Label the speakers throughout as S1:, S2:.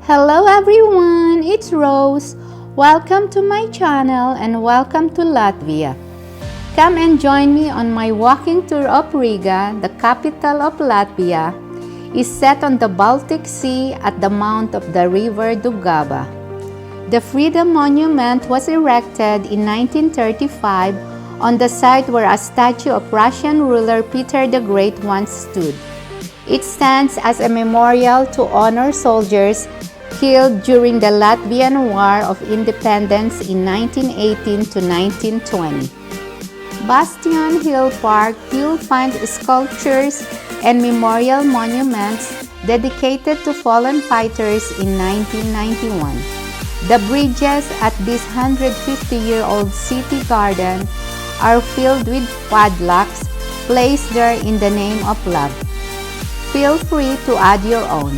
S1: Hello everyone, it's Rose. Welcome to my channel and welcome to Latvia. Come and join me on my walking tour of Riga, the capital of Latvia. Is set on the Baltic Sea at the mouth of the river DAUGAVA. The Freedom Monument was erected in 1935 on the site where a statue of Russian ruler Peter the Great once stood. It stands as a memorial to honor soldiers killed during the Latvian War of Independence in 1918 to 1920. Bastion Hill Park, you'll find sculptures and memorial monuments dedicated to fallen fighters in 1991. The bridges at this 150-year-old city garden are filled with padlocks placed there in the name of love. Feel free to add your own.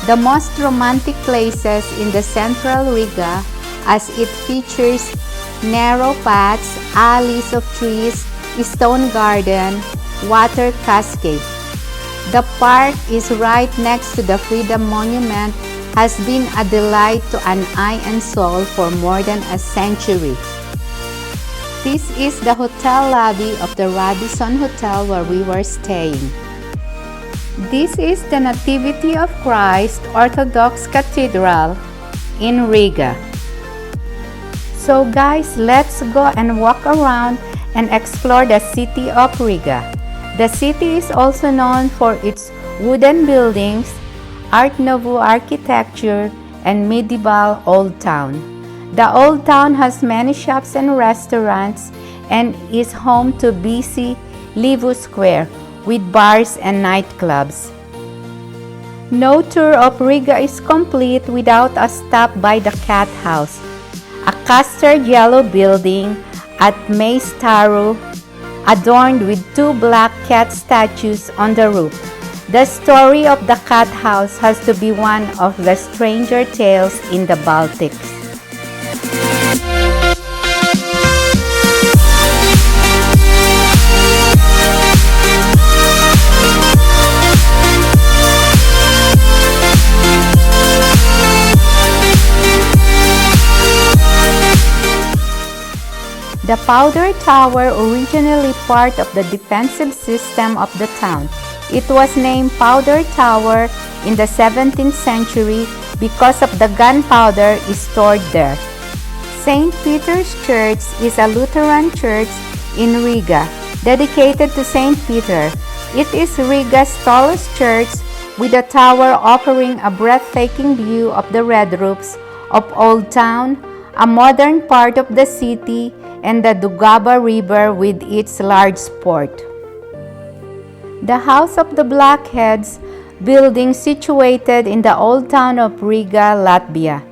S1: The most romantic places in the central Riga, as it features narrow paths, alleys of trees, stone garden, water cascade. The park is right next to the Freedom Monument, has been a delight to an eye and soul for more than a century. This is the hotel lobby of the Radisson Hotel where we were staying. This is the Nativity of Christ Orthodox Cathedral in Riga. So guys, let's go and walk around and explore the city of Riga. The city is also known for its wooden buildings, Art Nouveau architecture, and medieval Old Town. The Old Town has many shops and restaurants and is home to busy Nouveau Square with bars and nightclubs. No tour of Riga is complete without a stop by the Cat House, a custard yellow building at Maistaru, adorned with two black cat statues on the roof. The story of the Cat House has to be one of the stranger tales in the Baltics. The Powder Tower, originally part of the defensive system of the town. It was named Powder Tower in the 17th century because of the gunpowder stored there. St. Peter's Church is a Lutheran church in Riga, dedicated to St. Peter. It is Riga's tallest church, with a tower offering a breathtaking view of the red roofs of Old Town, a modern part of the city, and the DAUGAVA River with its large port. The House of the BLACKHEADS building situated in the Old Town of Riga, Latvia.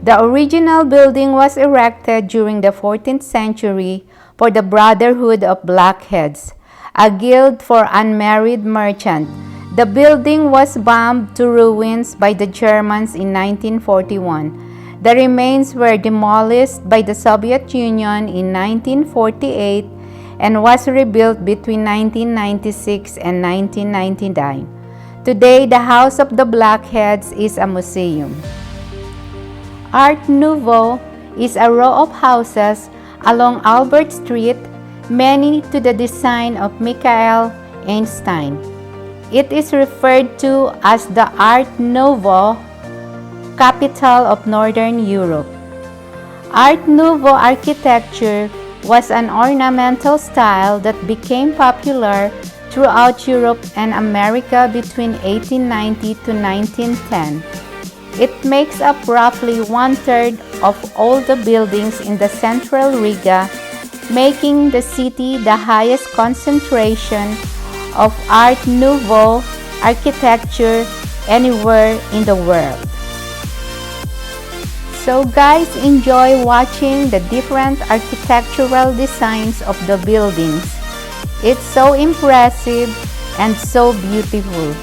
S1: The original building was erected during the 14th century for the Brotherhood of Blackheads, a guild for unmarried merchants. The building was bombed to ruins by the Germans in 1941. The remains were demolished by the Soviet Union in 1948 and was rebuilt between 1996 and 1999. Today, the House of the Blackheads is a museum. Art Nouveau is a row of houses along Albert Street, many to the design of Michael Einstein. It is referred to as the Art Nouveau capital of Northern Europe. Art Nouveau architecture was an ornamental style that became popular throughout Europe and America between 1890 to 1910. It makes up roughly one-third of all the buildings in the central Riga, making the city the highest concentration of Art Nouveau architecture anywhere in the world. So guys, enjoy watching the different architectural designs of the buildings. It's so impressive and so beautiful.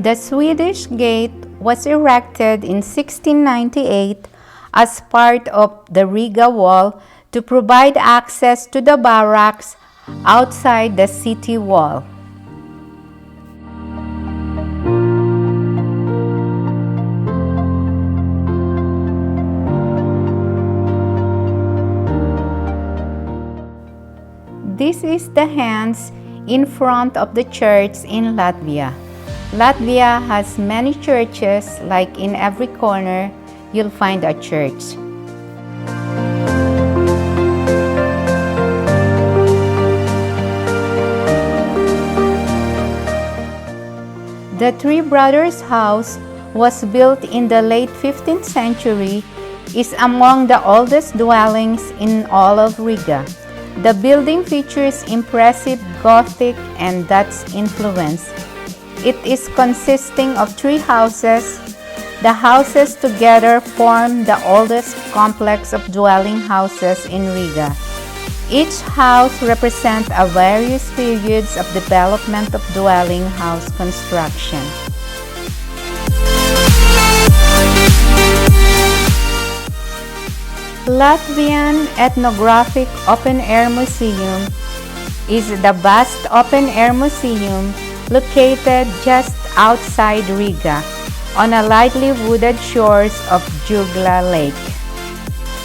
S1: The Swedish Gate was erected in 1698 as part of the Riga wall to provide access to the barracks outside the city wall. This is the hands in front of the church in Latvia. Latvia has many churches, like in every corner, you'll find a church. The Three Brothers House was built in the late 15th century, is among the oldest dwellings in all of Riga. The building features impressive Gothic and Dutch influence. It is consisting of 3 houses. The houses together form the oldest complex of dwelling houses in Riga. Each house represents a various periods of development of dwelling house construction. Latvian Ethnographic Open Air Museum is the vast open air museum located just outside Riga on a lightly wooded shores of Jugla Lake.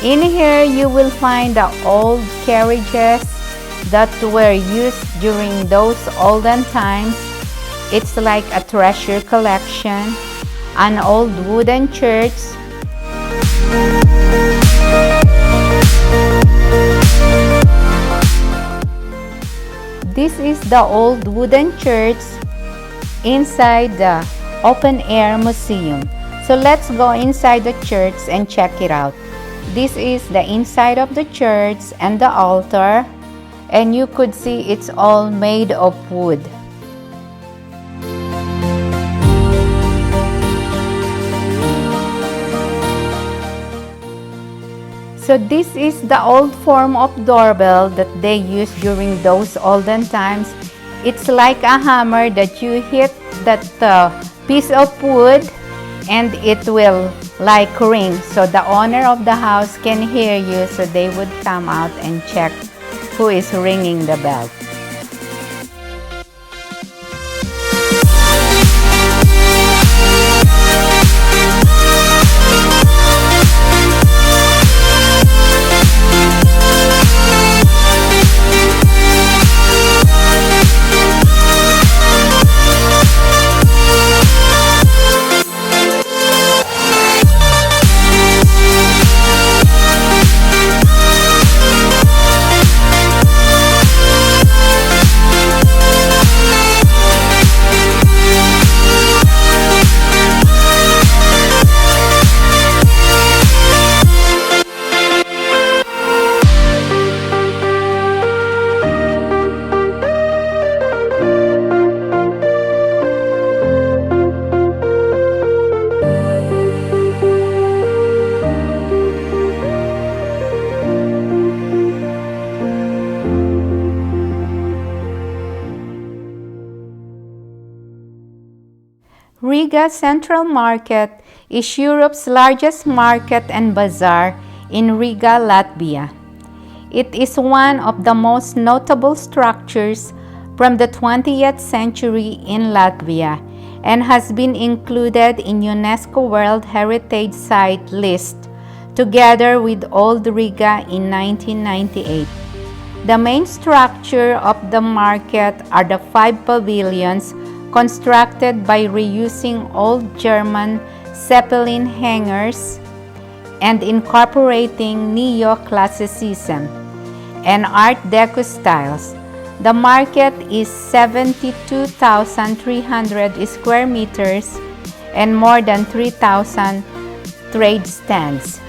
S1: In here you will find the old carriages that were used during those olden times. It's like a treasure collection, an old wooden church, this is the old wooden church inside the open air museum. So let's go inside the church and check it out. This is the inside of the church and the altar, and you could see it's all made of wood. So this is the old form of doorbell that they used during those olden times. It's like a hammer that you hit that piece of wood and it will like ring. So the owner of the house can hear you, so they would come out and check who is ringing the bell. Riga Central Market is Europe's largest market and bazaar in Riga, Latvia. It is one of the most notable structures from the 20th century in Latvia and has been included in UNESCO World Heritage Site list together with Old Riga in 1998. The main structure of the market are the 5 pavilions constructed by reusing old German Zeppelin hangars and incorporating Neoclassicism and Art Deco styles. The market is 72,300 square meters and more than 3,000 trade stands.